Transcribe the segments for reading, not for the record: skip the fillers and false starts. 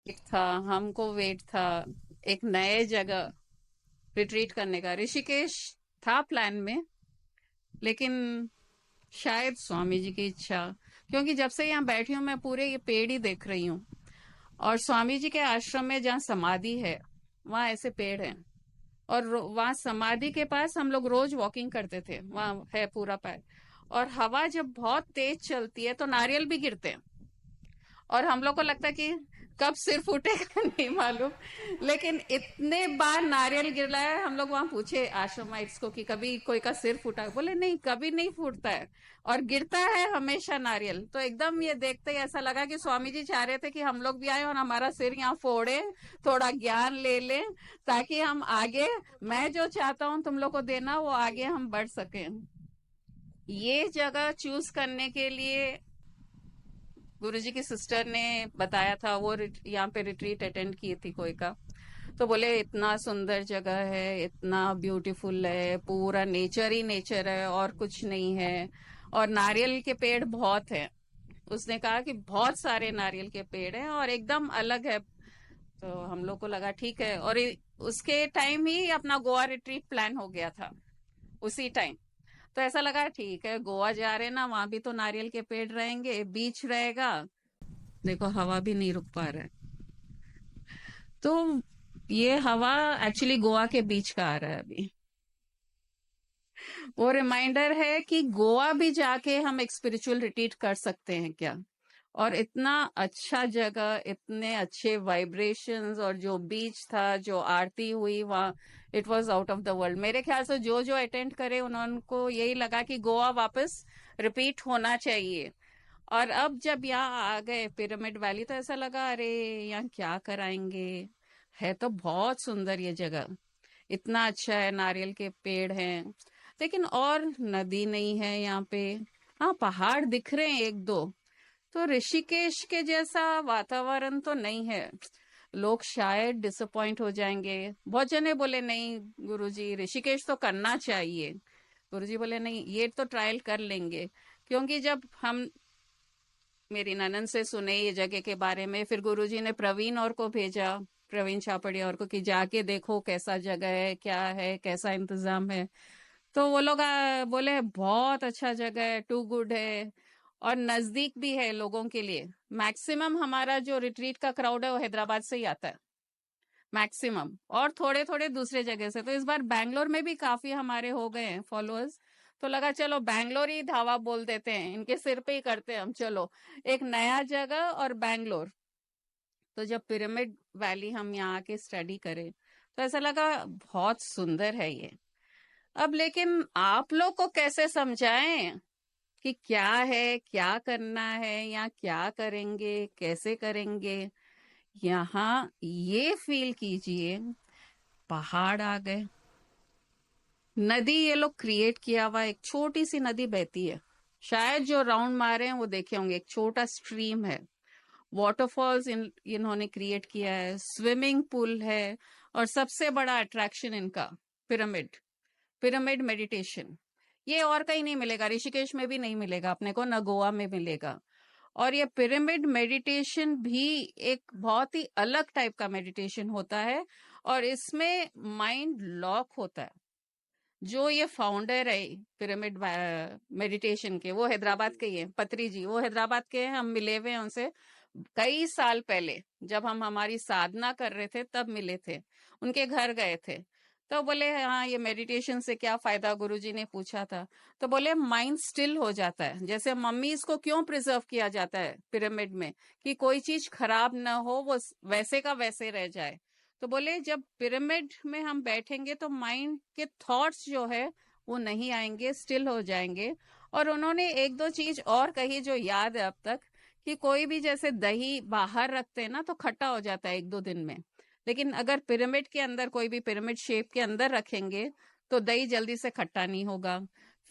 एक था, हमको वेट था एक नए जगह रिट्रीट करने का। ऋषिकेश था प्लान में, लेकिन शायद स्वामी जी की इच्छा, क्योंकि जब से यहाँ बैठी हूँ मैं पूरे ये पेड़ ही देख रही हूँ। और स्वामी जी के आश्रम में जहाँ समाधि है वहाँ ऐसे पेड़ हैं। और वहाँ समाधि के पास हम लोग रोज वॉकिंग करते थे, वहाँ है पूरा पैर। और हवा जब बहुत तेज चलती है तो नारियल भी गिरते हैं। और हम लोग को लगता है कि कब सिर फूटेगा नहीं मालूम, लेकिन इतने बार नारियल गिरा है। हम लोग वहां पूछे आश्रमाइट्स को कि कभी कोई का सिर फूटा है? बोले नहीं, कभी नहीं फूटता है और गिरता है हमेशा नारियल। तो एकदम ये देखते ही ऐसा लगा कि स्वामी जी चाह रहे थे कि हम लोग भी आए और हमारा सिर यहाँ फोड़े, थोड़ा ज्ञान ले लें, ताकि हम आगे, मैं जो चाहता हूँ तुम लोग को देना, वो आगे हम बढ़ सकें। ये जगह चूज करने के लिए गुरुजी की सिस्टर ने बताया था, वो यहाँ पे रिट्रीट अटेंड की थी कोई का। तो बोले इतना सुंदर जगह है, इतना ब्यूटीफुल है, पूरा नेचर ही नेचर है और कुछ नहीं है। और नारियल के पेड़ बहुत हैं। उसने कहा कि बहुत सारे नारियल के पेड़ हैं और एकदम अलग है। तो हम लोग को लगा ठीक है। और उसके टाइम ही अपना गोवा रिट्रीट प्लान हो गया था, उसी टाइम। तो ऐसा लगा ठीक है, गोवा जा रहे हैं ना, वहां भी तो नारियल के पेड़ रहेंगे, बीच रहेगा। देखो हवा भी नहीं रुक पा रहा है। तो ये हवा एक्चुअली गोवा के बीच का आ रहा है अभी। वो रिमाइंडर है कि गोवा भी जाके हम एक स्पिरिचुअल रिट्रीट कर सकते हैं क्या। और इतना अच्छा जगह, इतने अच्छे वाइब्रेशंस, और जो बीच था, जो आरती हुई वहाँ, it was out of the world. मेरे ख्याल से जो जो अटेंड करे उनको यही लगा कि गोवा वापस रिपीट होना चाहिए। और अब जब यहाँ आ गए पिरामिड वैली तो ऐसा लगा अरे यहाँ क्या कराएंगे। है तो बहुत सुंदर ये जगह, इतना अच्छा है, नारियल के पेड़ हैं, लेकिन और नदी नहीं है यहाँ पे। हाँ, पहाड़ दिख रहे हैं एक दो। तो ऋषिकेश के जैसा वातावरण तो नहीं है। लोग शायद डिसअपॉइंट हो जाएंगे। बहुत जने बोले नहीं गुरुजी, ऋषिकेश तो करना चाहिए। गुरुजी बोले नहीं, ये तो ट्रायल कर लेंगे। क्योंकि जब हम मेरी ननन से सुने ये जगह के बारे में, फिर गुरुजी ने प्रवीण और को भेजा, प्रवीण छापड़िया और को, कि जाके देखो कैसा जगह है, क्या है, कैसा इंतजाम है। तो वो लोग बोले बहुत अच्छा जगह है, टू गुड है। और नजदीक भी है लोगों के लिए। मैक्सिमम हमारा जो रिट्रीट का क्राउड है वो हैदराबाद से ही आता है, मैक्सिमम। और थोड़े थोड़े दूसरे जगह से। तो इस बार बैंगलोर में भी काफी हमारे हो गए हैं फॉलोअर्स। तो लगा चलो बैंगलोर ही धावा बोल देते हैं, इनके सिर पे ही करते हैं हम। चलो, एक नया जगह और बैंगलोर। तो जब पिरामिड वैली हम यहाँ आके स्टडी करें तो ऐसा लगा बहुत सुंदर है ये। अब लेकिन आप लोग को कैसे समझाएं कि क्या है, क्या करना है, या क्या करेंगे, कैसे करेंगे। यहाँ ये फील कीजिए, पहाड़ आ गए, नदी ये लोग क्रिएट किया हुआ, एक छोटी सी नदी बहती है। शायद जो राउंड मारे हैं वो देखे होंगे, एक छोटा स्ट्रीम है। वाटरफॉल्स इन्होंने क्रिएट किया है, स्विमिंग पूल है। और सबसे बड़ा अट्रैक्शन इनका पिरामिड, पिरामिड मेडिटेशन। ये और कहीं नहीं मिलेगा, ऋषिकेश में भी नहीं मिलेगा अपने को, न गोवा में मिलेगा। और ये पिरामिड मेडिटेशन भी एक बहुत ही अलग टाइप का मेडिटेशन होता है। और इसमें माइंड लॉक होता है। जो ये फाउंडर है पिरामिड मेडिटेशन के, वो हैदराबाद के ही है, पत्री जी, वो हैदराबाद के हैं। हम मिले हुए हैं उनसे कई साल पहले, जब हम हमारी साधना कर रहे थे तब मिले थे, उनके घर गए थे। तो बोले हाँ, ये मेडिटेशन से क्या फायदा, गुरुजी ने पूछा था। तो बोले माइंड स्टिल हो जाता है। जैसे मम्मी इसको क्यों प्रिजर्व किया जाता है पिरामिड में, कि कोई चीज खराब ना हो, वो वैसे का वैसे रह जाए। तो बोले जब पिरामिड में हम बैठेंगे तो माइंड के थॉट्स जो है वो नहीं आएंगे, स्टिल हो जाएंगे। और उन्होंने एक दो चीज और कही जो याद है अब तक, कि कोई भी जैसे दही बाहर रखते हैं ना तो खट्टा हो जाता है एक दो दिन में, लेकिन अगर पिरामिड के अंदर, कोई भी पिरामिड शेप के अंदर रखेंगे तो दही जल्दी से खट्टा नहीं होगा।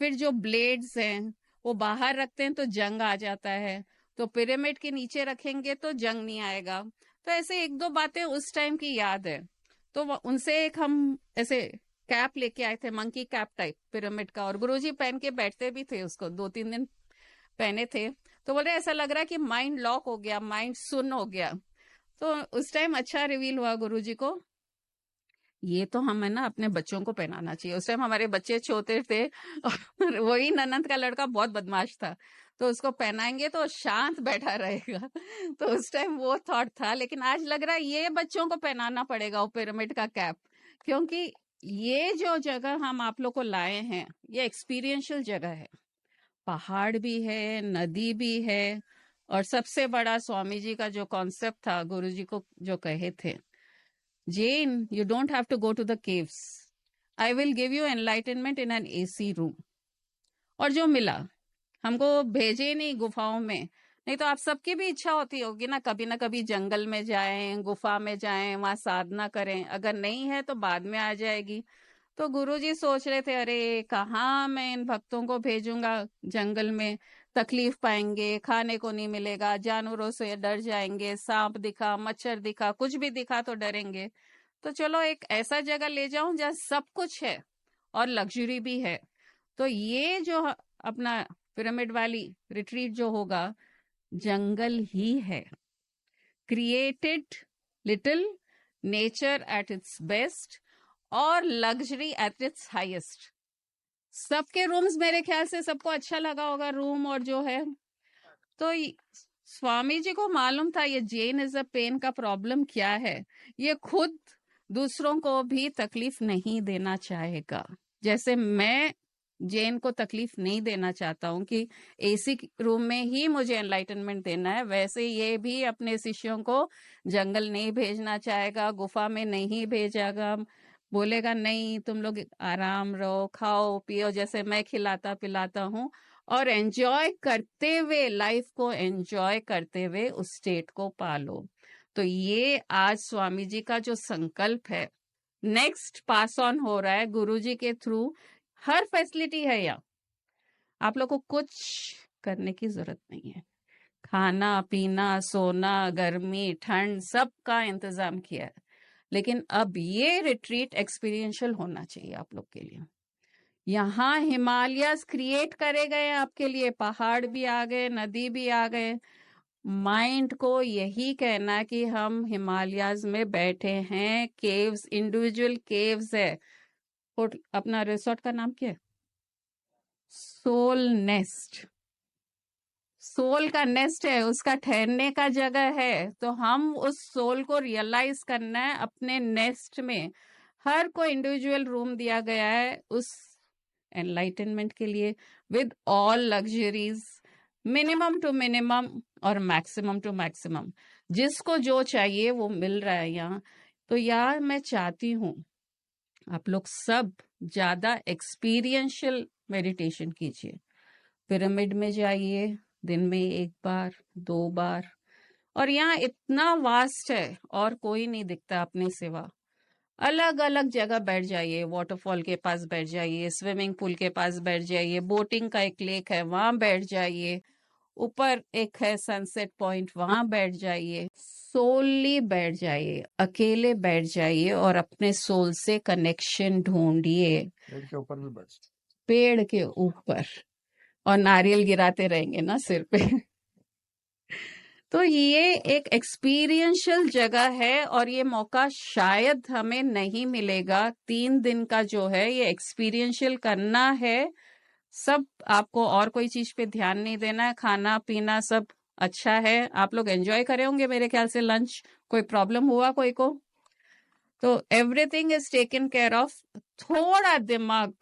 फिर जो ब्लेड्स हैं वो बाहर रखते हैं तो जंग आ जाता है, तो पिरामिड के नीचे रखेंगे तो जंग नहीं आएगा। तो ऐसे एक दो बातें उस टाइम की याद है। तो उनसे एक हम ऐसे कैप लेके आए थे, मंकी कैप टाइप पिरामिड का, और गुरुजी पहन के बैठते भी थे उसको, दो तीन दिन पहने थे। तो बोले ऐसा लग रहा है कि माइंड लॉक हो गया, माइंड सुन हो गया। तो उस टाइम अच्छा रिवील हुआ गुरुजी को, ये तो हमें ना अपने बच्चों को पहनाना चाहिए। उस टाइम हमारे बच्चे छोटे थे और वही ननंद का लड़का बहुत बदमाश था, तो उसको पहनाएंगे तो शांत बैठा रहेगा। तो उस टाइम वो थॉट था, लेकिन आज लग रहा है ये बच्चों को पहनाना पड़ेगा वो पिरामिड का कैप, क्योंकि ये जो जगह हम आप लोग को लाए हैं ये एक्सपीरियंशियल जगह है। पहाड़ भी है, नदी भी है, और सबसे बड़ा स्वामी जी का जो कॉन्सेप्ट था, गुरु जी को जो कहे थे, Jane, you don't have to go to the caves. I will give you enlightenment in an AC room. और जो मिला, हमको भेजे नहीं गुफाओं में, नहीं तो आप सबकी भी इच्छा होती होगी ना कभी जंगल में जाएं, गुफा में जाएं, वहां साधना करें। अगर नहीं है तो बाद में आ जाएगी। तो गुरुजी सोच रहे थे, अरे कहाँ मैं इन भक्तों को भेजूंगा जंगल में, तकलीफ पाएंगे, खाने को नहीं मिलेगा, जानवरों से डर जाएंगे, सांप दिखा, मच्छर दिखा, कुछ भी दिखा तो डरेंगे। तो चलो एक ऐसा जगह ले जाऊं जहाँ सब कुछ है और लग्जरी भी है। तो ये जो अपना पिरामिड वैली रिट्रीट जो होगा, जंगल ही है, created little, nature at its best और लग्जरी एट इट्स हाईएस्ट। सबके रूम्स मेरे ख्याल से सबको अच्छा लगा होगा रूम, और जो है तो स्वामी जी को मालूम था ये जेन इज अ पेन का प्रॉब्लम क्या है। ये खुद दूसरों को भी तकलीफ नहीं देना चाहेगा, जैसे मैं जेन को तकलीफ नहीं देना चाहता हूँ कि एसी रूम में ही मुझे एनलाइटनमेंट देना है, वैसे ये भी अपने शिष्यों को जंगल नहीं भेजना चाहेगा, गुफा में नहीं भेजेगा, बोलेगा नहीं तुम लोग आराम रहो, खाओ पियो, जैसे मैं खिलाता पिलाता हूँ, और एंजॉय करते हुए, लाइफ को एंजॉय करते हुए उस स्टेट को पालो। तो ये आज स्वामी जी का जो संकल्प है, नेक्स्ट पास ऑन हो रहा है गुरुजी के थ्रू। हर फैसिलिटी है यहाँ, आप लोग को कुछ करने की जरूरत नहीं है। खाना पीना, सोना, गर्मी ठंड, सबका इंतजाम किया है। लेकिन अब ये रिट्रीट एक्सपीरियंशियल होना चाहिए आप लोग के लिए। यहाँ हिमालयस क्रिएट करे गए आपके लिए, पहाड़ भी आ गए, नदी भी आ गए। माइंड को यही कहना कि हम हिमालयस में बैठे हैं, केव्स, इंडिविजुअल केव्स है। अपना रिसोर्ट का नाम क्या है? Soul nest. सोल का नेस्ट है, उसका ठहरने का जगह है। तो हम उस सोल को रियलाइज करना है अपने नेस्ट में। हर को इंडिविजुअल रूम दिया गया है उस एनलाइटनमेंट के लिए, with all luxuries, minimum to minimum और मैक्सिमम टू मैक्सिमम। जिसको जो चाहिए वो मिल रहा है यहाँ। तो यार मैं चाहती हूँ आप लोग सब ज्यादा एक्सपीरियंशियल मेडिटेशन कीजिए। पिरामिड में जाइए, दिन में 1 बार 2 बार, और यहाँ इतना वास्ट है और कोई नहीं दिखता अपने सिवा। अलग अलग जगह बैठ जाइए, वाटरफॉल के पास बैठ जाइए, स्विमिंग पूल के पास बैठ जाइए, बोटिंग का एक लेक है वहां बैठ जाइए, ऊपर एक है सनसेट पॉइंट वहां बैठ जाइए, सोली बैठ जाइए, अकेले बैठ जाइए और अपने सोल से कनेक्शन ढूंढिए। पेड़ के ऊपर भी बैठ। पेड़ के ऊपर, और नारियल गिराते रहेंगे ना सिर पे। तो ये एक एक्सपीरियंशियल जगह है और ये मौका शायद हमें नहीं मिलेगा। 3 दिन का जो है ये एक्सपीरियंशियल करना है। सब आपको और कोई चीज पे ध्यान नहीं देना है, खाना पीना सब अच्छा है। आप लोग एंजॉय करे होंगे मेरे ख्याल से लंच, कोई प्रॉब्लम हुआ कोई को? तो everything is taken care of. थोड़ा दिमाग,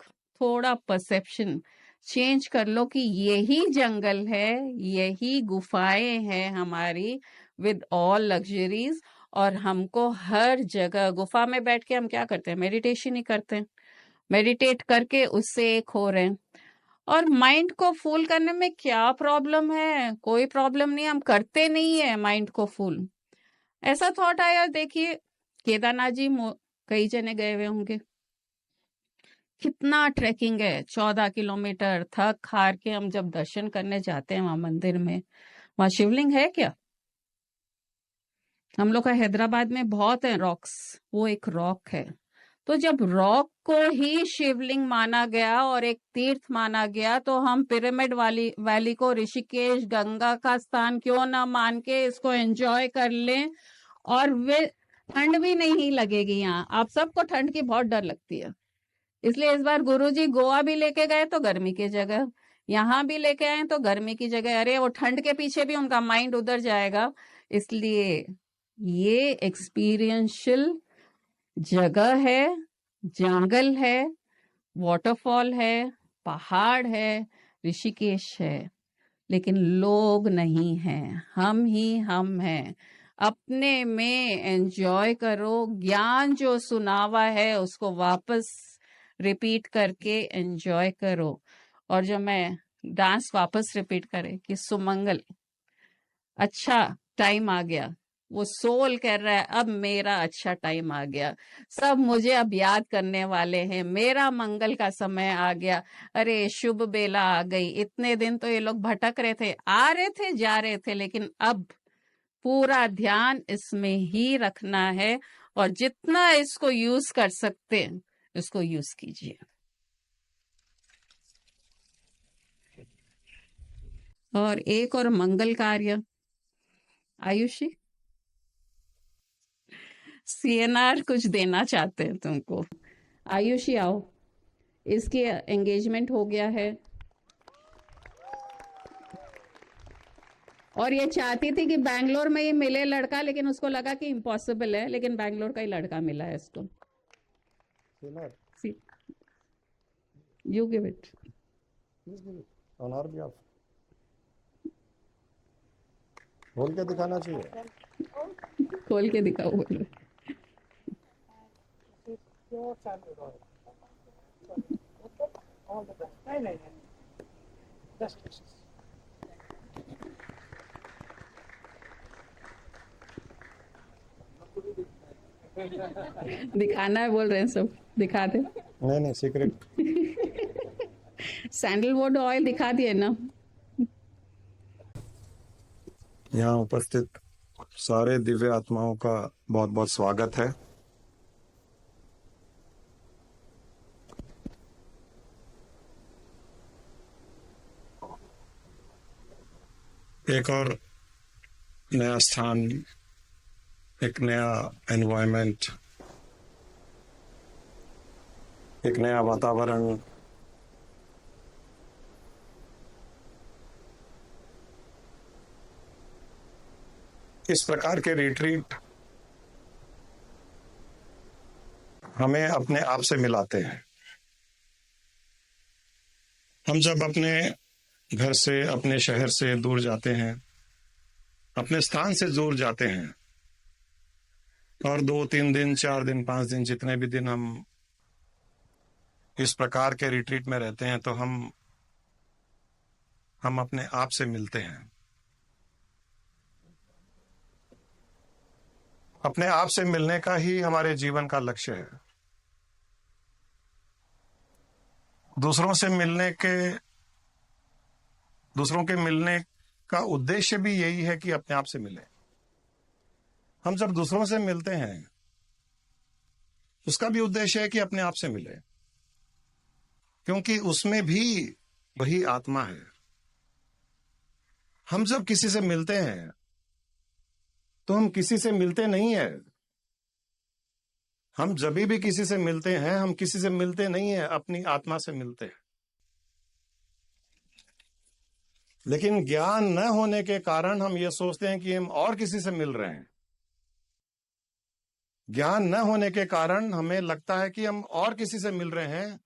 थोड़ा परसेप्शन चेंज कर लो कि यही जंगल है, यही गुफाएं हैं हमारी, विद ऑल लग्जरीज। और हमको हर जगह गुफा में बैठ के हम क्या करते हैं? मेडिटेशन ही करते हैं। मेडिटेट करके उससे एक हो रहे हैं। और माइंड को फूल करने में क्या प्रॉब्लम है? कोई प्रॉब्लम नहीं, हम करते नहीं है माइंड को फूल। ऐसा थॉट आया, देखिए केदारनाथ जी कई जने गए हुए होंगे, कितना ट्रैकिंग है, 14 किलोमीटर, थक हार के हम जब दर्शन करने जाते हैं वहां मंदिर में, वहां शिवलिंग है क्या? हम लोग का हैदराबाद में बहुत है रॉक्स, वो एक रॉक है। तो जब रॉक को ही शिवलिंग माना गया और एक तीर्थ माना गया, तो हम पिरामिड वैली को ऋषिकेश, गंगा का स्थान क्यों ना मान के इसको एंजॉय कर लें और वे ठंड भी नहीं लगेगी। यहाँ आप सबको ठंड की बहुत डर लगती है, इसलिए इस बार गुरुजी गोवा भी लेके गए तो गर्मी की जगह, यहाँ भी लेके आए तो गर्मी की जगह। अरे वो ठंड के पीछे भी उनका माइंड उधर जाएगा। इसलिए ये एक्सपीरियंशियल जगह है, जंगल है, वाटरफॉल है, पहाड़ है, ऋषिकेश है, लेकिन लोग नहीं हैं, हम ही हम हैं। अपने में एंजॉय करो, ज्ञान जो सुनावा है उसको वापस रिपीट करके एंजॉय करो। और जो मैं डांस वापस रिपीट करे कि सुमंगल, अच्छा टाइम आ गया, वो सोल कह रहा है अब मेरा अच्छा टाइम आ गया, सब मुझे अब याद करने वाले हैं, मेरा मंगल का समय आ गया। अरे शुभ बेला आ गई। इतने दिन तो ये लोग भटक रहे थे, आ रहे थे जा रहे थे, लेकिन अब पूरा ध्यान इसमें ही रखना है और जितना इसको यूज कर सकते हैं इसको यूज कीजिए। और एक और मंगल कार्य, आयुषी सीएनआर कुछ देना चाहते हैं तुमको। आयुषी आओ, इसकी एंगेजमेंट हो गया है और ये चाहती थी कि बैंगलोर में ही मिले लड़का, लेकिन उसको लगा कि इम्पॉसिबल है, लेकिन बैंगलोर का ही लड़का मिला है इसको। You give it on our behalf. खोल के दिखाना चाहिए। खोल के दिखाओ बोलो। दिखाना है बोल रहे हैं सब, दिखा दे। नहीं सीक्रेट। सैंडलवुड ऑयल दिखा दिए ना। यहाँ उपस्थित सारे दिव्य आत्माओं का बहुत बहुत स्वागत है। एक और नया स्थान, एक नया एनवायरनमेंट, एक नया वातावरण, इस प्रकार के रिट्रीट हमें अपने आप से मिलाते हैं। हम जब अपने घर से, अपने शहर से दूर जाते हैं, अपने स्थान से दूर जाते हैं और 2-3 दिन, 4 दिन, 5 दिन, जितने भी दिन हम इस प्रकार के रिट्रीट में रहते हैं, तो हम अपने आप से मिलते हैं। अपने आप से मिलने का ही हमारे जीवन का लक्ष्य है। दूसरों के मिलने का उद्देश्य भी यही है कि अपने आप से मिले। हम जब दूसरों से मिलते हैं उसका भी उद्देश्य है कि अपने आप से मिले, क्योंकि उसमें भी वही आत्मा है। हम जब किसी से मिलते हैं तो हम किसी से मिलते नहीं है। हम जब भी किसी से मिलते हैं, हम किसी से मिलते नहीं है, अपनी आत्मा से मिलते हैं। लेकिन ज्ञान न होने के कारण हम ये सोचते हैं कि हम और किसी से मिल रहे हैं। ज्ञान न होने के कारण हमें लगता है कि हम और किसी से मिल रहे हैं,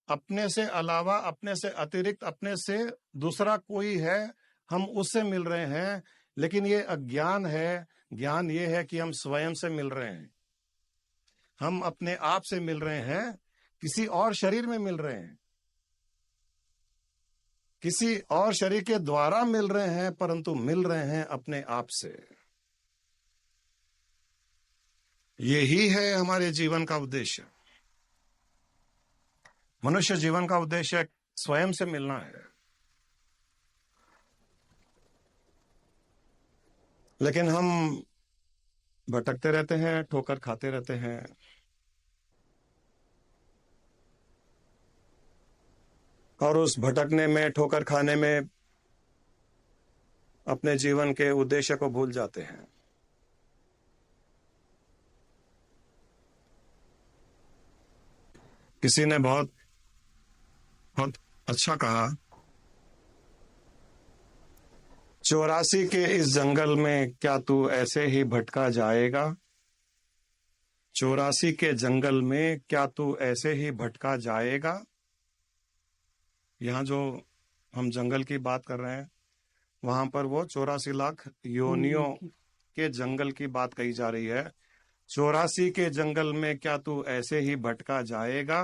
अपने से अलावा, अपने से अतिरिक्त, अपने से दूसरा कोई है, हम उससे मिल रहे हैं। लेकिन ये अज्ञान है। ज्ञान ये है कि हम स्वयं से मिल रहे हैं, हम अपने आप से मिल रहे हैं, किसी और शरीर में मिल रहे हैं, किसी और शरीर के द्वारा मिल रहे हैं, परंतु मिल रहे हैं अपने आप से। यही है हमारे जीवन का उद्देश्य। मनुष्य जीवन का उद्देश्य स्वयं से मिलना है। लेकिन हम भटकते रहते हैं, ठोकर खाते रहते हैं, और उस भटकने में, ठोकर खाने में अपने जीवन के उद्देश्य को भूल जाते हैं। किसी ने बहुत बहुत अच्छा कहा, 84 के इस जंगल में क्या तू ऐसे ही भटका जाएगा? 84 के जंगल में क्या तू ऐसे ही भटका जाएगा? यहाँ जो हम जंगल की बात कर रहे हैं, वहां पर वो 84 लाख योनियों के जंगल की बात कही जा रही है। 84 के जंगल में क्या तू ऐसे ही भटका जाएगा?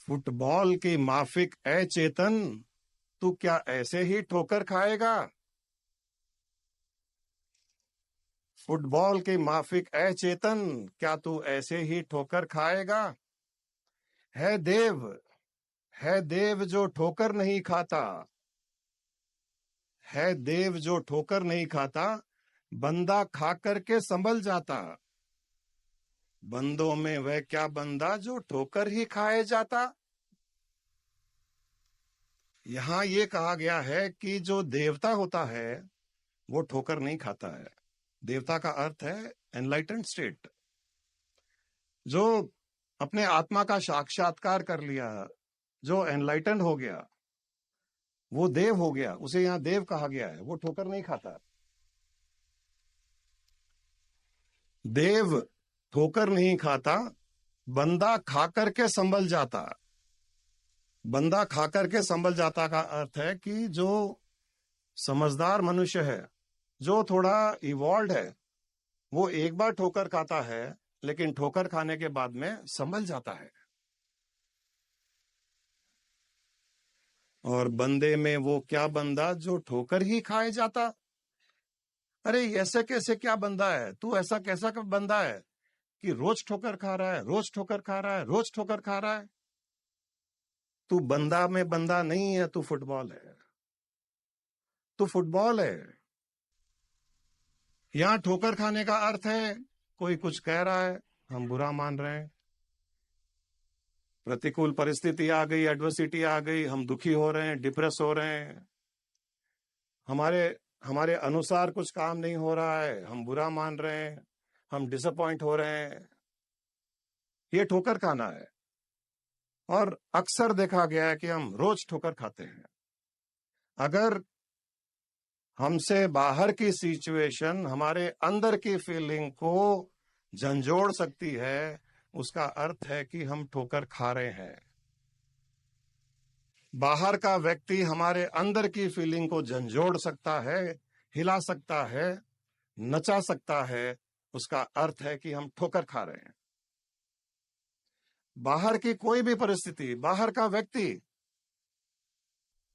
फुटबॉल की माफिक ए चेतन, तू क्या ऐसे ही ठोकर खाएगा? फुटबॉल की माफिक ए चेतन, क्या तू ऐसे ही ठोकर खाएगा? है देव, है देव जो ठोकर नहीं खाता, है देव जो ठोकर नहीं खाता, बंदा खा करके संभल जाता। बंदों में वह क्या बंदा जो ठोकर ही खाए जाता? यहां ये कहा गया है कि जो देवता होता है वो ठोकर नहीं खाता है। देवता का अर्थ है एनलाइटेंड स्टेट, जो अपने आत्मा का साक्षात्कार कर लिया, जो एनलाइटेंड हो गया, वो देव हो गया, उसे यहां देव कहा गया है। वो ठोकर नहीं खाता। देव ठोकर नहीं खाता, बंदा खा करके संभल जाता। बंदा खा करके संभल जाता का अर्थ है कि जो समझदार मनुष्य है, जो थोड़ा इवॉल्व है, वो एक बार ठोकर खाता है, लेकिन ठोकर खाने के बाद में संभल जाता है। और बंदे में वो क्या बंदा जो ठोकर ही खाए जाता? अरे ऐसे कैसे क्या बंदा है तू? ऐसा कैसा बंदा है कि रोज ठोकर खा रहा है, रोज ठोकर खा रहा है, रोज ठोकर खा रहा है? तू बंदा में बंदा नहीं है, तू फुटबॉल है, तू फुटबॉल है। यहां ठोकर खाने का अर्थ है कोई कुछ कह रहा है, हम बुरा मान रहे हैं, प्रतिकूल परिस्थिति आ गई, एडवर्सिटी आ गई, हम दुखी हो रहे हैं, डिप्रेस हो रहे हैं, हमारे हमारे अनुसार कुछ काम नहीं हो रहा है, हम बुरा मान रहे हैं, हम डिसअपॉइंट हो रहे हैं। ये ठोकर खाना है। और अक्सर देखा गया है कि हम रोज ठोकर खाते हैं। अगर हमसे बाहर की सिचुएशन हमारे अंदर की फीलिंग को झंझोड़ सकती है, उसका अर्थ है कि हम ठोकर खा रहे हैं। बाहर का व्यक्ति हमारे अंदर की फीलिंग को झंझोड़ सकता है, हिला सकता है, नचा सकता है, उसका अर्थ है कि हम ठोकर खा रहे हैं। बाहर की कोई भी परिस्थिति, बाहर का व्यक्ति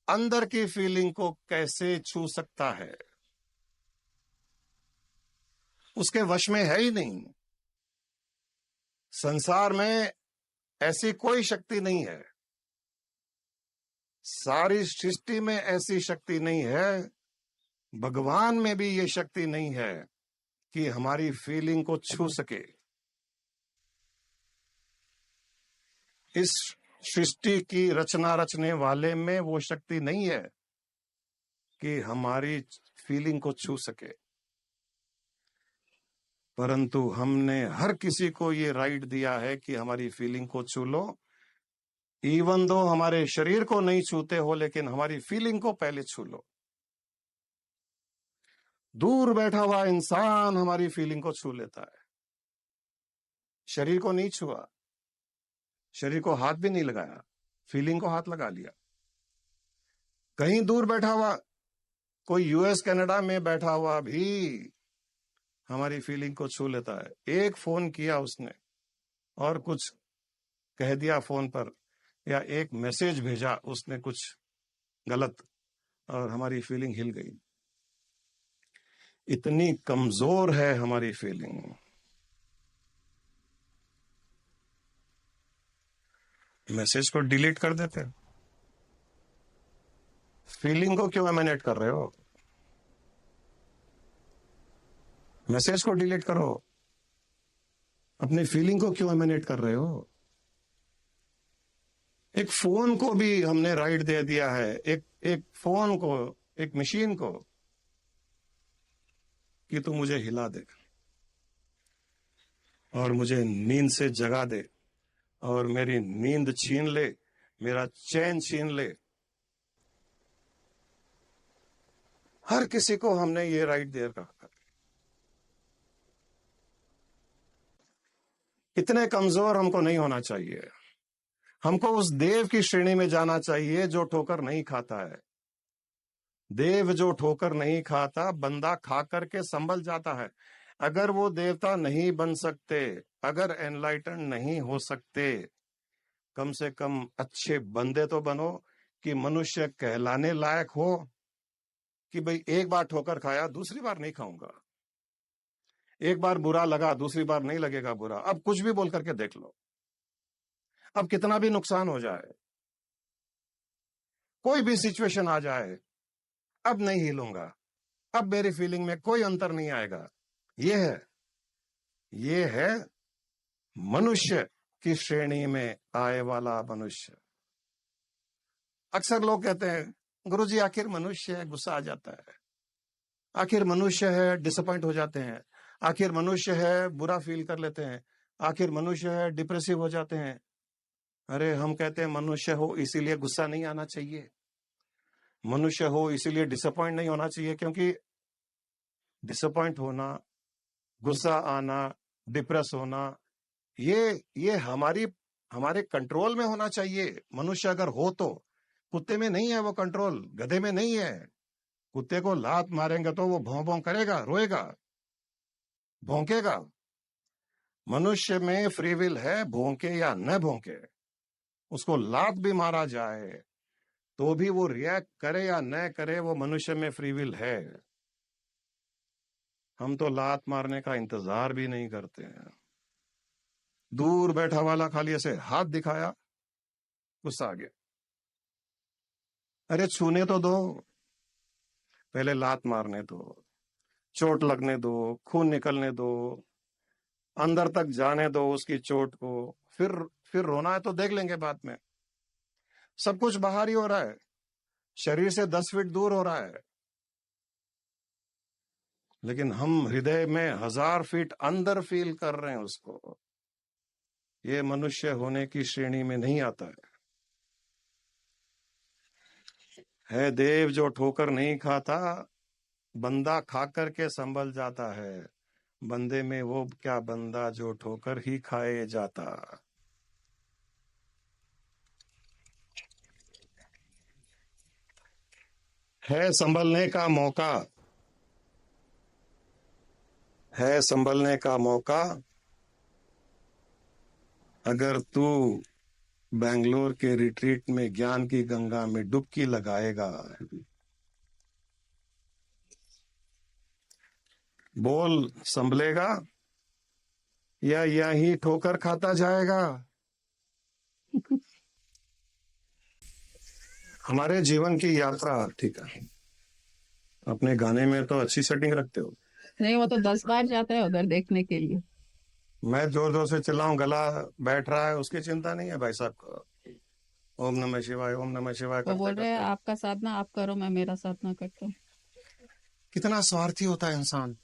अंदर की फीलिंग को कैसे छू सकता है? उसके वश में है ही नहीं। संसार में ऐसी कोई शक्ति नहीं है, सारी सृष्टि में ऐसी शक्ति नहीं है, भगवान में भी ये शक्ति नहीं है कि हमारी फीलिंग को छू सके। इस सृष्टि की रचना रचने वाले में वो शक्ति नहीं है कि हमारी फीलिंग को छू सके, परंतु हमने हर किसी को ये राइट दिया है कि हमारी फीलिंग को छू लो। इवन दो हमारे शरीर को नहीं छूते हो, लेकिन हमारी फीलिंग को पहले छू लो। दूर बैठा हुआ इंसान हमारी फीलिंग को छू लेता है। शरीर को नहीं छुआ, शरीर को हाथ भी नहीं लगाया, फीलिंग को हाथ लगा लिया। कहीं दूर बैठा हुआ कोई यूएस कनाडा में बैठा हुआ भी हमारी फीलिंग को छू लेता है। एक फोन किया उसने और कुछ कह दिया फोन पर, या एक मैसेज भेजा उसने कुछ गलत, और हमारी फीलिंग हिल गई। इतनी कमजोर है हमारी फीलिंग। मैसेज को डिलीट कर देते, फीलिंग को क्यों एमिनेट कर रहे हो? मैसेज को डिलीट करो, अपनी फीलिंग को क्यों एमिनेट कर रहे हो? एक फोन को भी हमने राइट दे दिया है, एक फोन को, एक मशीन को, कि तू मुझे हिला दे और मुझे नींद से जगा दे और मेरी नींद छीन ले, मेरा चैन छीन ले। हर किसी को हमने ये राइट दे रखा। इतने कमजोर हमको नहीं होना चाहिए। हमको उस देव की श्रेणी में जाना चाहिए जो ठोकर नहीं खाता है। देव जो ठोकर नहीं खाता, बंदा खा करके संभल जाता है। अगर वो देवता नहीं बन सकते, अगर एनलाइटन नहीं हो सकते, कम से कम अच्छे बंदे तो बनो कि मनुष्य कहलाने लायक हो कि भाई एक बार ठोकर खाया, दूसरी बार नहीं खाऊंगा। एक बार बुरा लगा, दूसरी बार नहीं लगेगा बुरा। अब कुछ भी बोल करके देख लो, अब कितना भी नुकसान हो जाए, कोई भी सिचुएशन आ जाए, अब नहीं हिलूंगा, अब मेरी फीलिंग में कोई अंतर नहीं आएगा। ये है मनुष्य की श्रेणी में आए वाला मनुष्य। अक्सर लोग कहते हैं, गुरुजी आखिर मनुष्य है, गुस्सा आ जाता है, आखिर मनुष्य है, डिसअपॉइंट हो जाते हैं, आखिर मनुष्य है, बुरा फील कर लेते हैं, आखिर मनुष्य है, डिप्रेसिव हो जाते हैं। अरे हम कहते हैं मनुष्य हो इसीलिए गुस्सा नहीं आना चाहिए, मनुष्य हो इसीलिए डिसअपॉइंट नहीं होना चाहिए, क्योंकि डिसअपॉइंट होना, गुस्सा आना, डिप्रेस होना, ये हमारे कंट्रोल में होना चाहिए। मनुष्य अगर हो तो, कुत्ते में नहीं है वो कंट्रोल, गधे में नहीं है। कुत्ते को लात मारेंगे तो वो भौं भौं करेगा, रोएगा, भौंकेगा। मनुष्य में फ्री विल है, भौंके या न भौंके। उसको लात भी मारा जाए तो भी वो रिएक्ट करे या न करे, वो मनुष्य में फ्री विल है। हम तो लात मारने का इंतजार भी नहीं करते हैं। दूर बैठा वाला खाली ऐसे हाथ दिखाया, गुस्सा आ गया। अरे छूने तो दो, पहले लात मारने दो, चोट लगने दो, खून निकलने दो, अंदर तक जाने दो उसकी चोट को, फिर रोना है तो देख लेंगे बाद में। सब कुछ बाहर ही हो रहा है, शरीर से 10 फीट दूर हो रहा है, लेकिन हम हृदय में 1000 फीट अंदर फील कर रहे हैं उसको। ये मनुष्य होने की श्रेणी में नहीं आता है देव जो ठोकर नहीं खाता, बंदा खा करके संभल जाता है। बंदे में वो क्या बंदा जो ठोकर ही खाए जाता। है संभलने का मौका, है संभलने का मौका, अगर तू बेंगलोर के रिट्रीट में ज्ञान की गंगा में डुबकी लगाएगा। बोल, संभलेगा या यही ठोकर खाता जाएगा? हमारे जीवन की यात्रा, ठीक है, अपने गाने में तो अच्छी सेटिंग रखते हो। नहीं, वो तो 10 बार जाता है उधर देखने के लिए। मैं जोर जोर से चिल्लाऊं, गला बैठ रहा है, उसकी चिंता नहीं है भाई साहब को। ओम नमः शिवाय, ओम नमः शिवाय वो करते बोल रहे हैं करते आपका साधना आप करो, मैं मेरा साधना करता हूँ। कितना स्वार्थी होता है इंसान।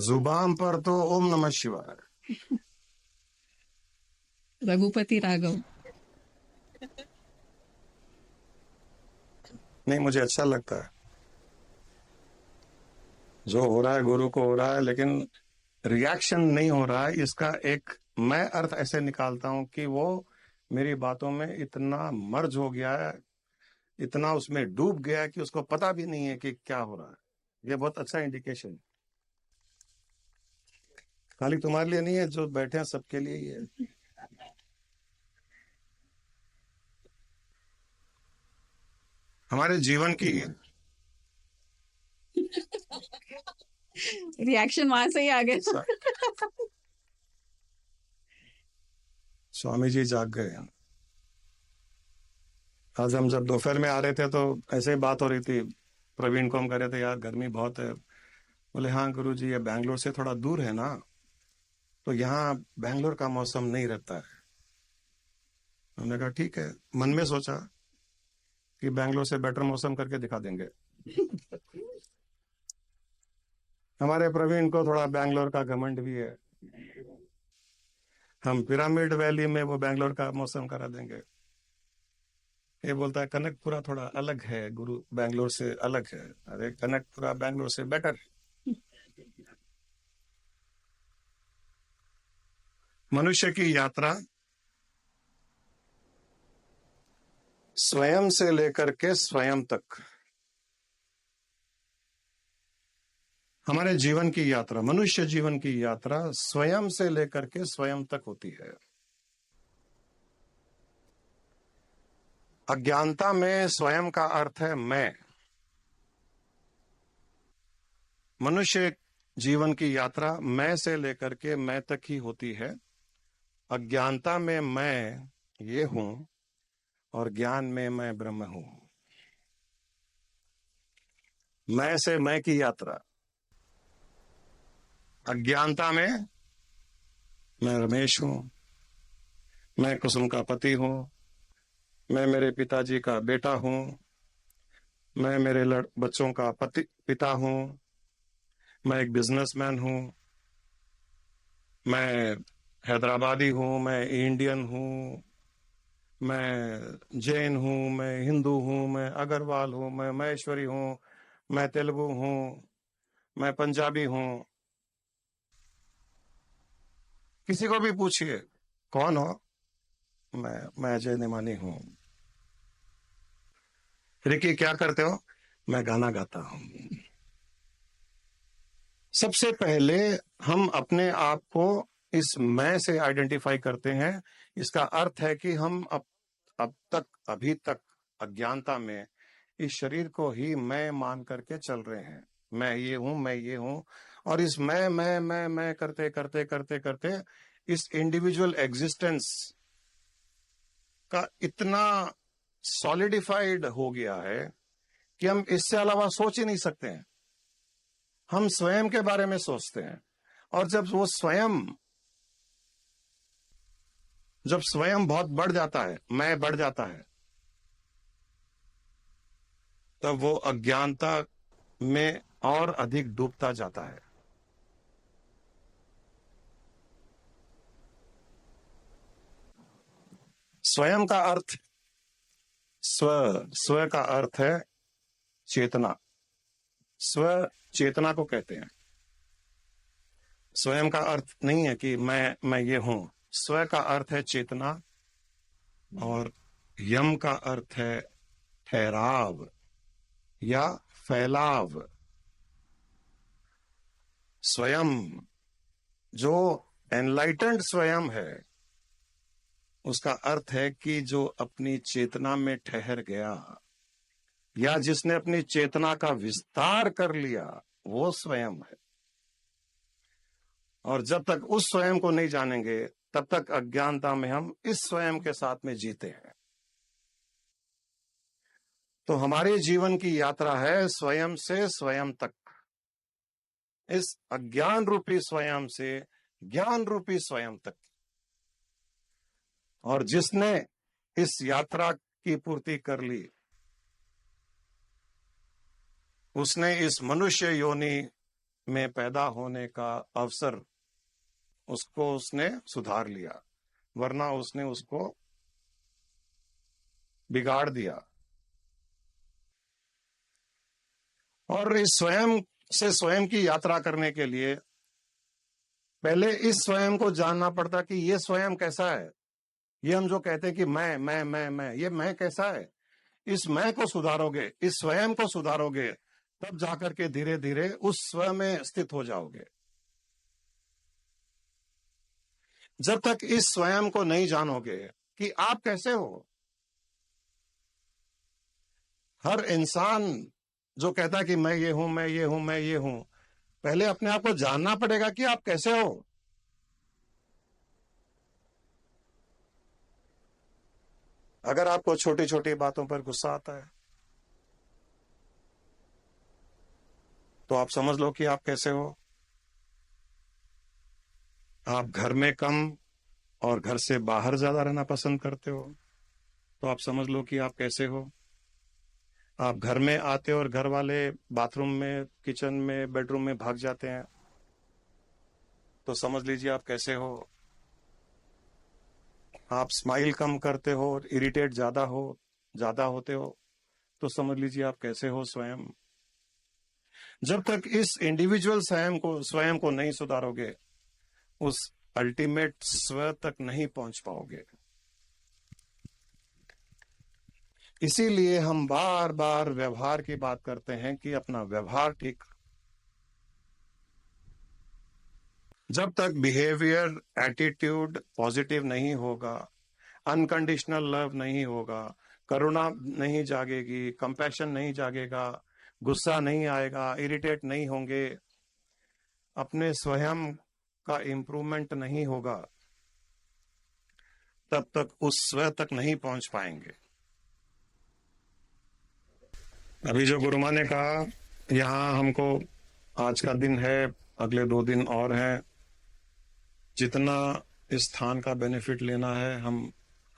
जुबान पर तो ओम नमः शिवाय। रघुपति राघव। नहीं, मुझे अच्छा लगता है जो हो रहा है, गुरु को हो रहा है, लेकिन रिएक्शन नहीं हो रहा है। इसका एक मैं अर्थ ऐसे निकालता हूं कि वो मेरी बातों में इतना मर्ज हो गया है, इतना उसमें डूब गया है कि उसको पता भी नहीं है कि क्या हो रहा है। ये बहुत अच्छा इंडिकेशन है। खाली तुम्हारे लिए नहीं है, जो बैठे हैं सबके लिए ही है। हमारे जीवन की रिएक्शन वहां से ही आ गया। स्वामी जी जाग गए। आज हम जब दोपहर में आ रहे थे तो ऐसे ही बात हो रही थी, प्रवीण को हम कह रहे थे यार गर्मी बहुत है। बोले हाँ गुरु जी, ये बैंगलोर से थोड़ा दूर है ना, तो यहाँ बैंगलोर का मौसम नहीं रहता है। हमने कहा ठीक है, मन में सोचा कि बैंगलोर से बेटर मौसम करके दिखा देंगे। हमारे प्रवीण को थोड़ा बैंगलोर का घमंड भी है, हम पिरामिड वैली में वो बैंगलोर का मौसम करा देंगे। ये बोलता है कनकपुरा थोड़ा अलग है गुरु, बैंगलोर से अलग है। अरे कनकपुरा बैंगलोर से बेटर है। मनुष्य की यात्रा स्वयं से लेकर के स्वयं तक, हमारे जीवन की यात्रा, मनुष्य जीवन की यात्रा स्वयं से लेकर के स्वयं तक होती है। अज्ञानता में स्वयं का अर्थ है मैं। मनुष्य जीवन की यात्रा मैं से लेकर के मैं तक ही होती है। अज्ञानता में मैं ये हूं और ज्ञान में मैं ब्रह्म हूं। मैं से मैं की यात्रा। अज्ञानता में मैं रमेश हूं, मैं कुसुम का पति हूं, मैं मेरे पिताजी का बेटा हूं, मैं मेरे बच्चों का पिता हूं, मैं एक बिजनेसमैन हूं, मैं हैदराबादी हूं, मैं इंडियन हूं, मैं जैन हूं, मैं हिंदू हूं, मैं अग्रवाल हूं, मैं महेश्वरी हूं, मैं तेलुगु हूं, मैं पंजाबी हूं। किसी को भी पूछिए कौन हो, मैं अजय नेमानी हूं। रिकी क्या करते हो? मैं गाना गाता हूं। सबसे पहले हम अपने आप को इस मैं से आइडेंटिफाई करते हैं। इसका अर्थ है कि हम अब तक, अभी तक अज्ञानता में इस शरीर को ही मैं मान करके चल रहे हैं। मैं ये हूं, मैं ये हूं। और इस मैं करते करते करते करते इस इंडिविजुअल एग्जिस्टेंस का इतना सॉलिडिफाइड हो गया है कि हम इससे अलावा सोच ही नहीं सकते हैं। हम स्वयं के बारे में सोचते हैं, और जब स्वयं बहुत बढ़ जाता है, मैं बढ़ जाता है, तब वो अज्ञानता में और अधिक डूबता जाता है। स्वयं का अर्थ, स्व का अर्थ है चेतना। स्व चेतना को कहते हैं। स्वयं का अर्थ नहीं है कि मैं ये हूं। स्व का अर्थ है चेतना, और यम का अर्थ है ठहराव या फैलाव। स्वयं, जो एनलाइटेंड स्वयं है, उसका अर्थ है कि जो अपनी चेतना में ठहर गया या जिसने अपनी चेतना का विस्तार कर लिया, वो स्वयं है। और जब तक उस स्वयं को नहीं जानेंगे, तब तक अज्ञानता में हम इस स्वयं के साथ में जीते हैं। तो हमारे जीवन की यात्रा है स्वयं से स्वयं तक। इस अज्ञान रूपी स्वयं से ज्ञान रूपी स्वयं तक। और जिसने इस यात्रा की पूर्ति कर ली, उसने इस मनुष्य योनि में पैदा होने का अवसर, उसने सुधार लिया, वरना उसने उसको बिगाड़ दिया। और इस स्वयं से स्वयं की यात्रा करने के लिए पहले इस स्वयं को जानना पड़ता कि ये स्वयं कैसा है। ये हम जो कहते हैं कि मैं, ये मैं कैसा है। इस मैं को सुधारोगे, इस स्वयं को सुधारोगे, तब जाकर के धीरे धीरे उस स्वयं में स्थित हो जाओगे। जब तक इस स्वयं को नहीं जानोगे कि आप कैसे हो। हर इंसान जो कहता है कि मैं ये हूं, मैं ये हूं, मैं ये हूं, पहले अपने आप को जानना पड़ेगा कि आप कैसे हो। अगर आपको छोटी छोटी बातों पर गुस्सा आता है, तो आप समझ लो कि आप कैसे हो। आप घर में कम और घर से बाहर ज्यादा रहना पसंद करते हो, तो आप समझ लो कि आप कैसे हो। आप घर में आते हो और घर वाले बाथरूम में, किचन में, बेडरूम में भाग जाते हैं, तो समझ लीजिए आप कैसे हो। आप स्माइल कम करते हो, इरिटेट ज्यादा होते हो, तो समझ लीजिए आप कैसे हो स्वयं। जब तक इस इंडिविजुअल स्वयं को नहीं सुधारोगे, उस अल्टीमेट स्व तक नहीं पहुंच पाओगे। इसीलिए हम बार बार व्यवहार की बात करते हैं कि अपना व्यवहार ठीक। जब तक बिहेवियर, एटीट्यूड पॉजिटिव नहीं होगा, अनकंडीशनल लव नहीं होगा, करुणा नहीं जागेगी, कंपैशन नहीं जागेगा, गुस्सा नहीं आएगा, इरिटेट नहीं होंगे, अपने स्वयं का इंप्रूवमेंट नहीं होगा, तब तक उस स्व तक नहीं पहुंच पाएंगे। अभी जो गुरु माँ ने कहा, यहाँ हमको आज का दिन है, अगले 2 दिन और हैं, जितना इस स्थान का बेनिफिट लेना है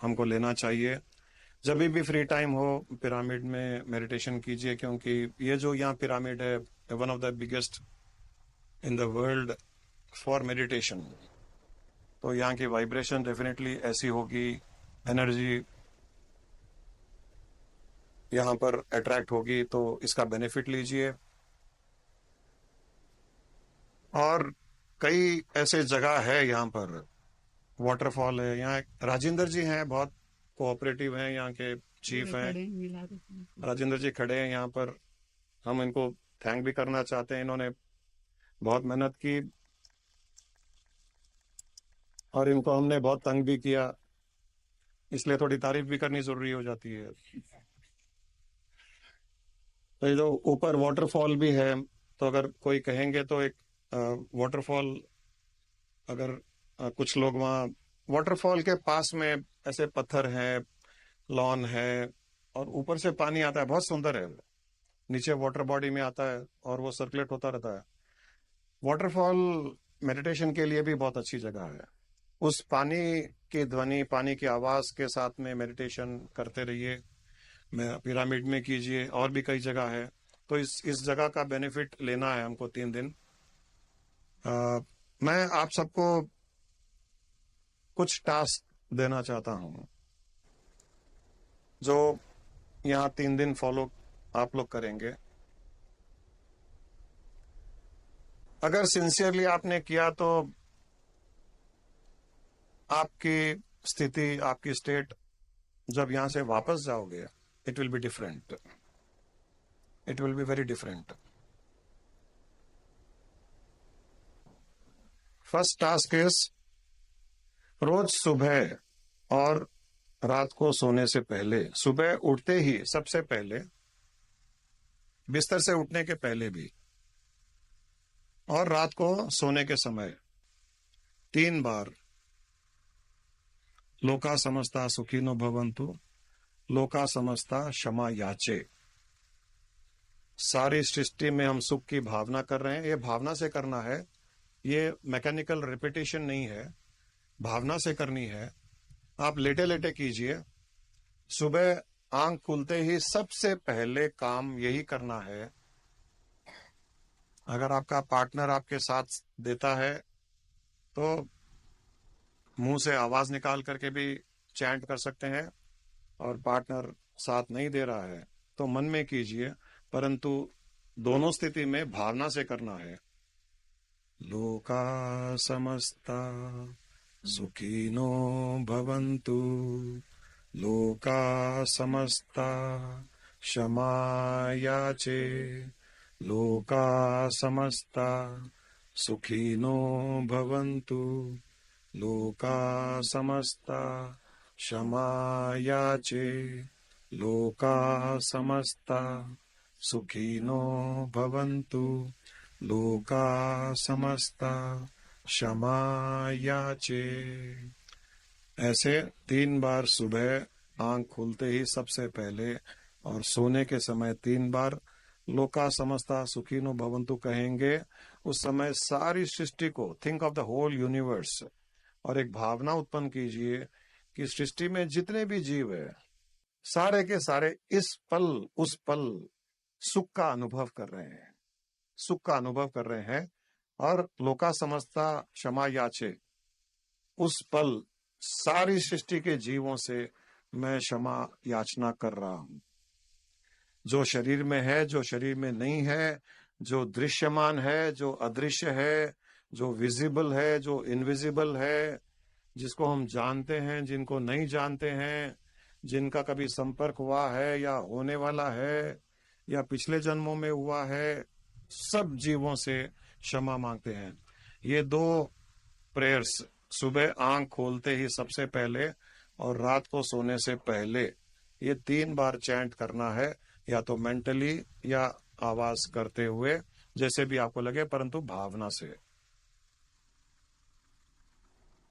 हमको लेना चाहिए। जब भी फ्री टाइम हो पिरामिड में मेडिटेशन कीजिए, क्योंकि ये जो यहाँ पिरामिड है, one of the biggest in the world for meditation. तो यहाँ की वाइब्रेशन डेफिनेटली ऐसी होगी, एनर्जी यहाँ पर अट्रैक्ट होगी, तो इसका बेनिफिट लीजिए। और कई ऐसे जगह है यहाँ पर, वाटरफॉल है यहाँ। राजेंद्र जी हैं, बहुत कोऑपरेटिव हैं, यहाँ के चीफ हैं। राजेंद्र जी खड़े हैं यहाँ पर, हम इनको थैंक भी करना चाहते हैं। इन्होंने बहुत मेहनत की और इनको हमने बहुत तंग भी किया, इसलिए थोड़ी तारीफ भी करनी जरूरी हो जाती है। तो ये जो ऊपर वाटरफॉल भी है, तो अगर कोई कहेंगे तो एक वाटरफॉल, अगर कुछ लोग वहाँ वाटरफॉल के पास में ऐसे पत्थर हैं, लॉन है, और ऊपर से पानी आता है, बहुत सुंदर है। नीचे वाटर बॉडी में आता है और वो सर्कुलेट होता रहता है। वाटरफॉल मेडिटेशन के लिए भी बहुत अच्छी जगह है। उस पानी की ध्वनि, पानी की आवाज के साथ में मेडिटेशन करते रहिए। पिरामिड में कीजिए, और भी कई जगह है। तो इस जगह का बेनिफिट लेना है हमको 3 दिन। मैं आप सबको कुछ टास्क देना चाहता हूं, जो यहाँ 3 दिन फॉलो आप लोग करेंगे। अगर सिंसियरली आपने किया तो आपकी स्थिति, आपकी स्टेट, जब यहां से वापस जाओगे, it will be different. It will be very different. First task is, रोज सुबह और रात को सोने से पहले, सुबह उठते ही सबसे पहले, बिस्तर से उठने के पहले भी, और रात को सोने के समय 3 बार लोका समस्ता सुखिनो भवन्तु, लोका समस्ता क्षमा याचे। सारी सृष्टि में हम सुख की भावना कर रहे हैं, ये भावना से करना है, ये मैकेनिकल रिपीटेशन नहीं है, भावना से करनी है। आप लेटे लेटे कीजिए। सुबह आंख खुलते ही सबसे पहले काम यही करना है। अगर आपका पार्टनर आपके साथ देता है तो मुंह से आवाज निकाल करके भी चैंट कर सकते हैं, और पार्टनर साथ नहीं दे रहा है तो मन में कीजिए, परंतु दोनों स्थिति में भावना से करना है। लोका समस्ता सुखिनो भवन्तु, लोका समस्ता क्षमा याचे, लोका समस्ता सुखिनो भवन्तु, लोका समस्ता क्षमा याचे, लोका समस्ता सुखिनो भवन्तु, लोका समस्ता क्षमा याचे। ऐसे 3 बार सुबह आंख खुलते ही सबसे पहले, और सोने के समय 3 बार लोका समस्ता सुखिनो भवन्तु कहेंगे। उस समय सारी सृष्टि को, think of the whole universe, और एक भावना उत्पन्न कीजिए कि सृष्टि में जितने भी जीव है, सारे के सारे इस पल उस पल सुख का अनुभव कर रहे हैं, सुख का अनुभव कर रहे हैं। और लोका समस्ता क्षमा याचे, उस पल सारी सृष्टि के जीवों से मैं क्षमा याचना कर रहा हूं, जो शरीर में है, जो शरीर में नहीं है, जो दृश्यमान है, जो अदृश्य है, जो विजिबल है, जो इनविजिबल है, जिसको हम जानते हैं, जिनको नहीं जानते हैं, जिनका कभी संपर्क हुआ है या होने वाला है या पिछले जन्मों में हुआ है, सब जीवों से क्षमा मांगते हैं। ये 2 प्रेयर्स सुबह आंख खोलते ही सबसे पहले और रात को सोने से पहले ये 3 बार चैंट करना है, या तो मेंटली या आवाज करते हुए, जैसे भी आपको लगे, परंतु भावना से।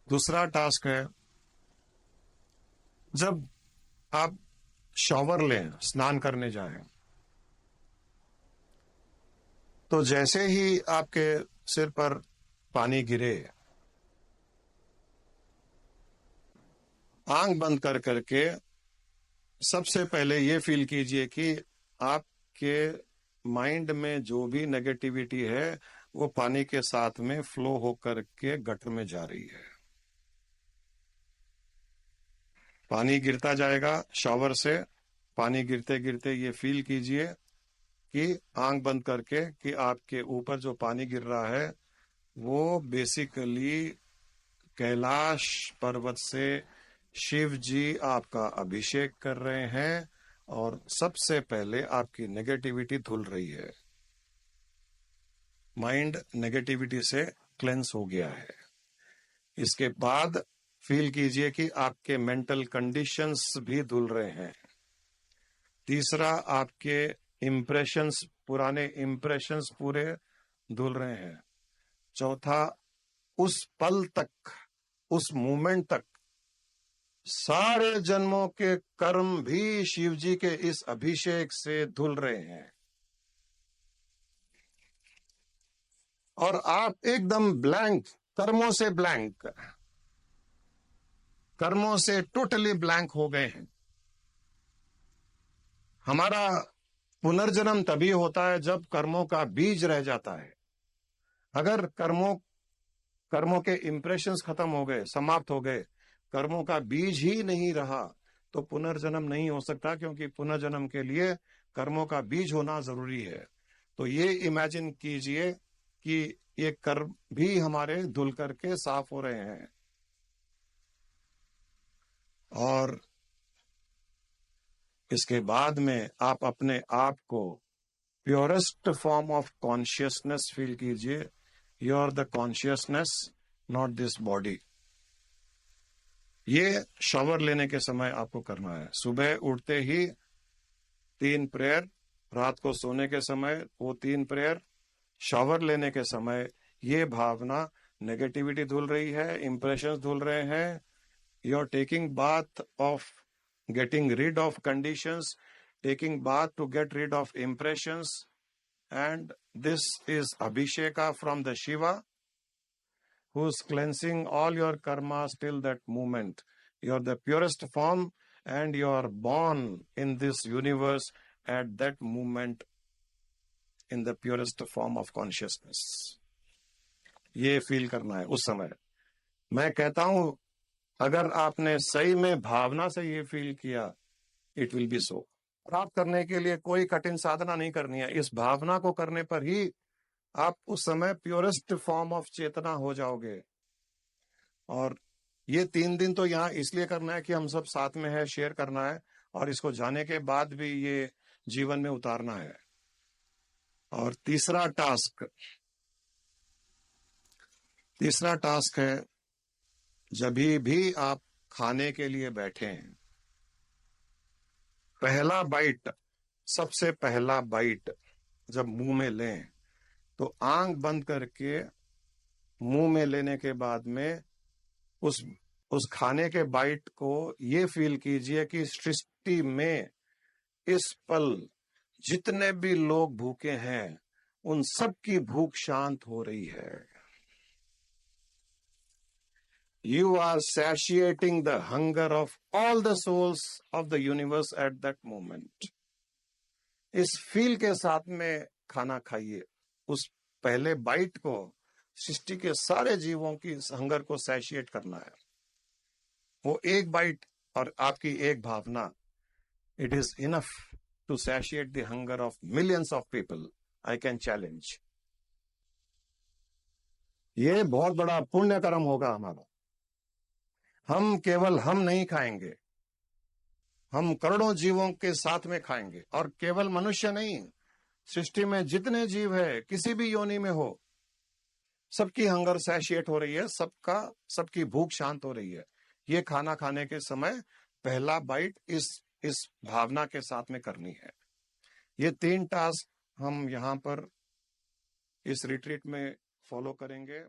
दूसरा टास्क है, जब आप शॉवर लें, स्नान करने जाएं, तो जैसे ही आपके सिर पर पानी गिरे, आंख बंद कर करके सबसे पहले ये फील कीजिए कि आपके माइंड में जो भी नेगेटिविटी है वो पानी के साथ में फ्लो होकर के गटर में जा रही है। पानी गिरता जाएगा शॉवर से, पानी गिरते गिरते ये फील कीजिए कि आंख बंद करके कि आपके ऊपर जो पानी गिर रहा है वो बेसिकली कैलाश पर्वत से शिव जी आपका अभिषेक कर रहे हैं और सबसे पहले आपकी नेगेटिविटी धुल रही है। माइंड नेगेटिविटी से क्लेंस हो गया है। इसके बाद फील कीजिए कि आपके मेंटल कंडीशंस भी धुल रहे हैं। तीसरा, आपके इम्प्रेशंस, पुराने इम्प्रेशंस पूरे धुल रहे हैं। चौथा, उस पल तक, उस मोमेंट तक सारे जन्मों के कर्म भी शिव जी के इस अभिषेक से धुल रहे हैं और आप एकदम ब्लैंक, कर्मों से ब्लैंक, कर्मों से टोटली ब्लैंक हो गए हैं। हमारा पुनर्जन्म तभी होता है जब कर्मों का बीज रह जाता है। अगर कर्मों के इंप्रेशंस खत्म हो गए, समाप्त हो गए, कर्मों का बीज ही नहीं रहा, तो पुनर्जन्म नहीं हो सकता, क्योंकि पुनर्जन्म के लिए कर्मों का बीज होना जरूरी है। तो ये इमेजिन कीजिए कि ये कर्म भी हमारे धुल करके साफ हो रहे हैं और इसके बाद में आप अपने आप को purest form of consciousness feel कीजिए। You are the consciousness, not this body. ये शॉवर लेने के समय आपको करना है। सुबह उठते ही 3 प्रेयर, रात को सोने के समय वो 3 प्रेयर, शॉवर लेने के समय ये भावना, नेगेटिविटी धुल रही है, इंप्रेशंस धुल रहे हैं, you are taking bath of getting rid of conditions, taking bath to get rid of impressions, and this is Abhisheka from the Shiva, who's cleansing all your karmas till that moment. You are the purest form and you are born in this universe at that moment in the purest form of consciousness. ये feel करना है उस समय। मैं कहता हूं, अगर आपने सही में भावना से ये फील किया, इट विल बी सो। प्राप्त करने के लिए कोई कठिन साधना नहीं करनी है। इस भावना को करने पर ही आप उस समय प्योरेस्ट फॉर्म ऑफ चेतना हो जाओगे। और ये 3 दिन तो यहाँ इसलिए करना है कि हम सब साथ में है, शेयर करना है, और इसको जाने के बाद भी ये जीवन में उतारना है। और तीसरा टास्क है, जब भी आप खाने के लिए बैठे, पहला बाइट, सबसे पहला बाइट जब मुंह में लें, तो आंख बंद करके मुंह में लेने के बाद में उस खाने के बाइट को ये फील कीजिए कि सृष्टि में इस पल जितने भी लोग भूखे हैं, उन सब की भूख शांत हो रही है। You are satiating the hunger of all the souls of the universe at that moment. इस फील के साथ में खाना खाइए। उस पहले बाइट को सृष्टि के सारे जीवों की इस हंगर को सैशिएट करना है। वो एक बाइट और आपकी एक भावना, it is enough to satiate the hunger of millions of people. I can challenge. ये बहुत बड़ा पुण्य कर्म होगा हमारा। हम केवल हम नहीं खाएंगे, हम करोड़ों जीवों के साथ में खाएंगे। और केवल मनुष्य नहीं, सृष्टि में जितने जीव है, किसी भी योनि में हो, सबकी हंगर सैशिएट हो रही है, सबकी भूख शांत हो रही है। ये खाना खाने के समय पहला बाइट इस भावना के साथ में करनी है। ये 3 टास्क हम यहाँ पर इस रिट्रीट में फॉलो करेंगे।